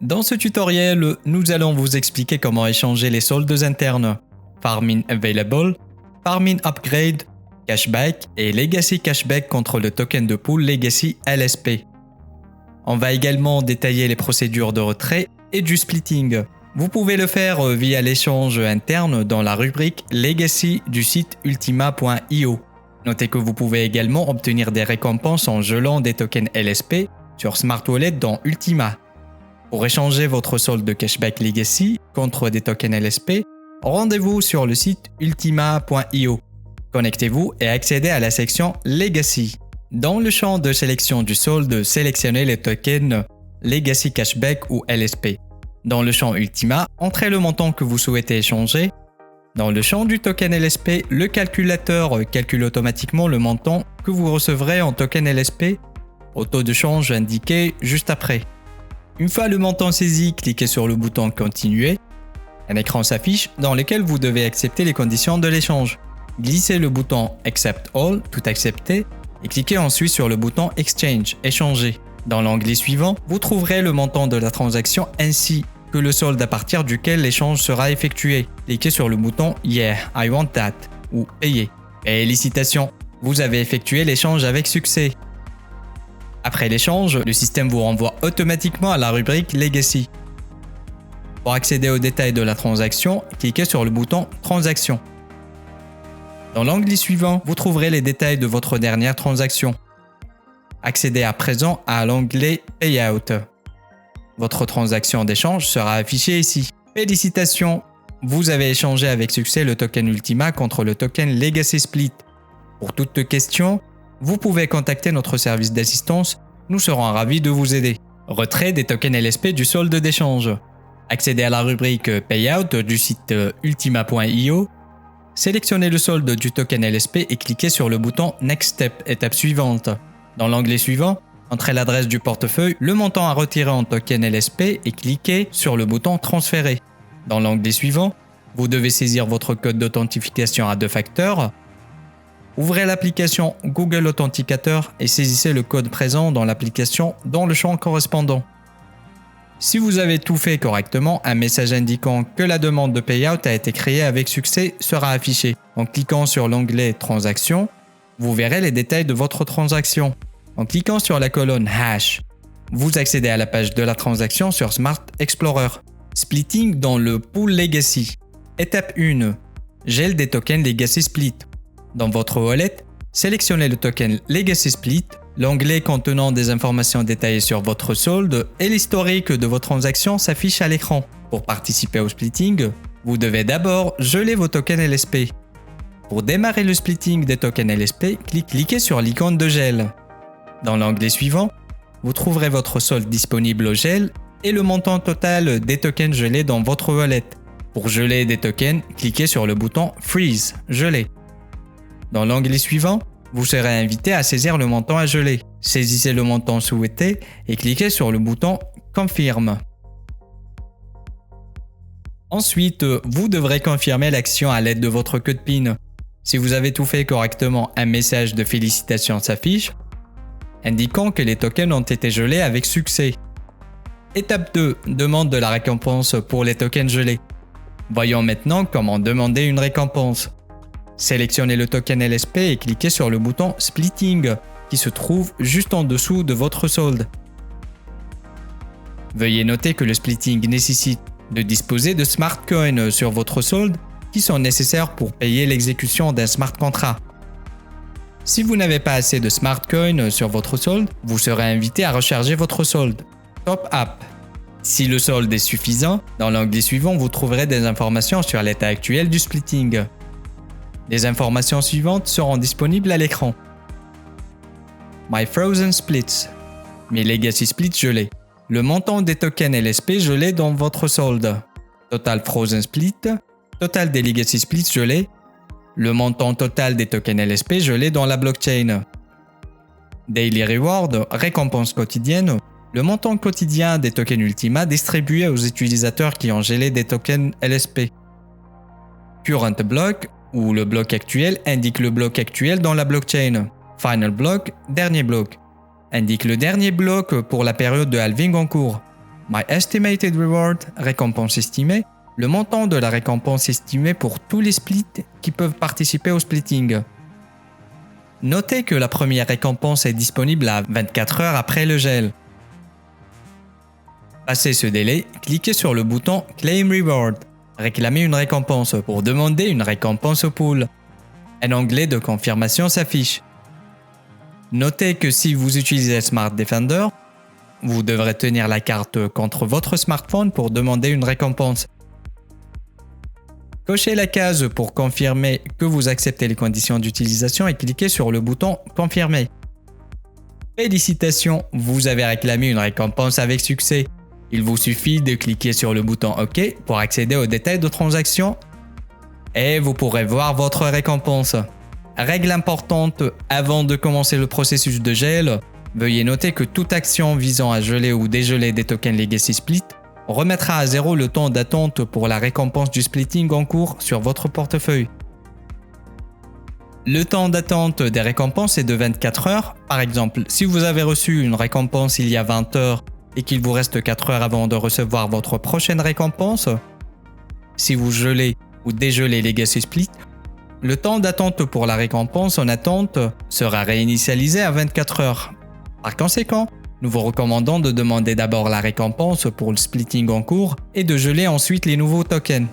Dans ce tutoriel, nous allons vous expliquer comment échanger les soldes internes, Farming Available, Farming Upgrade, Cashback et Legacy Cashback contre le token de pool Legacy LSP. On va également détailler les procédures de retrait et du splitting. Vous pouvez le faire via l'échange interne dans la rubrique Legacy du site ultima.io. Notez que vous pouvez également obtenir des récompenses en gelant des tokens LSP sur Smart Wallet dans Ultima. Pour échanger votre solde de Cashback Legacy contre des tokens LSP, rendez-vous sur le site ultima.io. Connectez-vous et accédez à la section Legacy. Dans le champ de sélection du solde, sélectionnez les tokens Legacy Cashback ou LSP. Dans le champ Ultima, entrez le montant que vous souhaitez échanger. Dans le champ du token LSP, le calculateur calcule automatiquement le montant que vous recevrez en token LSP au taux de change indiqué juste après. Une fois le montant saisi, cliquez sur le bouton Continuer. Un écran s'affiche dans lequel vous devez accepter les conditions de l'échange. Glissez le bouton Accept All, tout accepter, et cliquez ensuite sur le bouton Exchange, échanger. Dans l'onglet suivant, vous trouverez le montant de la transaction ainsi que le solde à partir duquel l'échange sera effectué. Cliquez sur le bouton Yeah, I want that ou Payer. Félicitations, vous avez effectué l'échange avec succès. Après l'échange, le système vous renvoie automatiquement à la rubrique Legacy. Pour accéder aux détails de la transaction, cliquez sur le bouton Transaction. Dans l'onglet suivant, vous trouverez les détails de votre dernière transaction. Accédez à présent à l'onglet Payout. Votre transaction d'échange sera affichée ici. Félicitations, vous avez échangé avec succès le token Ultima contre le token Legacy Split. Pour toute question, vous pouvez contacter notre service d'assistance, nous serons ravis de vous aider. Retrait des tokens LSP du solde d'échange. Accédez à la rubrique Payout du site ultima.io. Sélectionnez le solde du token LSP et cliquez sur le bouton Next Step, étape suivante. Dans l'onglet suivant, entrez l'adresse du portefeuille, le montant à retirer en token LSP et cliquez sur le bouton Transférer. Dans l'onglet suivant, vous devez saisir votre code d'authentification à 2 facteurs. Ouvrez l'application Google Authenticator et saisissez le code présent dans l'application dans le champ correspondant. Si vous avez tout fait correctement, un message indiquant que la demande de payout a été créée avec succès sera affiché. En cliquant sur l'onglet Transactions, vous verrez les détails de votre transaction. En cliquant sur la colonne Hash, vous accédez à la page de la transaction sur Smart Explorer. Splitting dans le pool Legacy. Étape 1. Gel des tokens Legacy Split. Dans votre wallet, sélectionnez le token Legacy Split, l'onglet contenant des informations détaillées sur votre solde et l'historique de vos transactions s'affiche à l'écran. Pour participer au splitting, vous devez d'abord geler vos tokens LSP. Pour démarrer le splitting des tokens LSP, cliquez sur l'icône de gel. Dans l'onglet suivant, vous trouverez votre solde disponible au gel et le montant total des tokens gelés dans votre wallet. Pour geler des tokens, cliquez sur le bouton Freeze, geler. Dans l'onglet suivant, vous serez invité à saisir le montant à geler. Saisissez le montant souhaité et cliquez sur le bouton Confirme. Ensuite, vous devrez confirmer l'action à l'aide de votre code PIN. Si vous avez tout fait correctement, un message de félicitations s'affiche, indiquant que les tokens ont été gelés avec succès. Étape 2. Demande de la récompense pour les tokens gelés. Voyons maintenant comment demander une récompense. Sélectionnez le token LSP et cliquez sur le bouton Splitting qui se trouve juste en dessous de votre solde. Veuillez noter que le splitting nécessite de disposer de Smart Coins sur votre solde qui sont nécessaires pour payer l'exécution d'un smart contract. Si vous n'avez pas assez de Smart Coins sur votre solde, vous serez invité à recharger votre solde. Top Up. Si le solde est suffisant, dans l'onglet suivant, vous trouverez des informations sur l'état actuel du splitting. Les informations suivantes seront disponibles à l'écran. My Frozen Splits. Mes Legacy Splits gelés. Le montant des tokens LSP gelés dans votre solde. Total Frozen Split. Total des Legacy Splits gelés. Le montant total des tokens LSP gelés dans la blockchain. Daily Reward, récompense quotidienne. Le montant quotidien des tokens Ultima distribués aux utilisateurs qui ont gelé des tokens LSP. Current Block, où le bloc actuel indique le bloc actuel dans la blockchain. Final Block, dernier bloc, indique le dernier bloc pour la période de halving en cours. My estimated reward, récompense estimée, le montant de la récompense estimée pour tous les splits qui peuvent participer au splitting. Notez que la première récompense est disponible à 24 heures après le gel. Passé ce délai, cliquez sur le bouton Claim Reward, réclamer une récompense pour demander une récompense au pool. Un onglet de confirmation s'affiche. Notez que si vous utilisez Smart Defender, vous devrez tenir la carte contre votre smartphone pour demander une récompense. Cochez la case pour confirmer que vous acceptez les conditions d'utilisation et cliquez sur le bouton « Confirmer ». Félicitations, vous avez réclamé une récompense avec succès. Il vous suffit de cliquer sur le bouton « OK » pour accéder aux détails de transaction et vous pourrez voir votre récompense. Règle importante, avant de commencer le processus de gel, veuillez noter que toute action visant à geler ou dégeler des tokens Legacy Split remettra à zéro le temps d'attente pour la récompense du splitting en cours sur votre portefeuille. Le temps d'attente des récompenses est de 24 heures. Par exemple, si vous avez reçu une récompense il y a 20 heures et qu'il vous reste 4 heures avant de recevoir votre prochaine récompense, si vous gelez ou dégelez Legacy Split, le temps d'attente pour la récompense en attente sera réinitialisé à 24 heures. Par conséquent, nous vous recommandons de demander d'abord la récompense pour le splitting en cours et de geler ensuite les nouveaux tokens.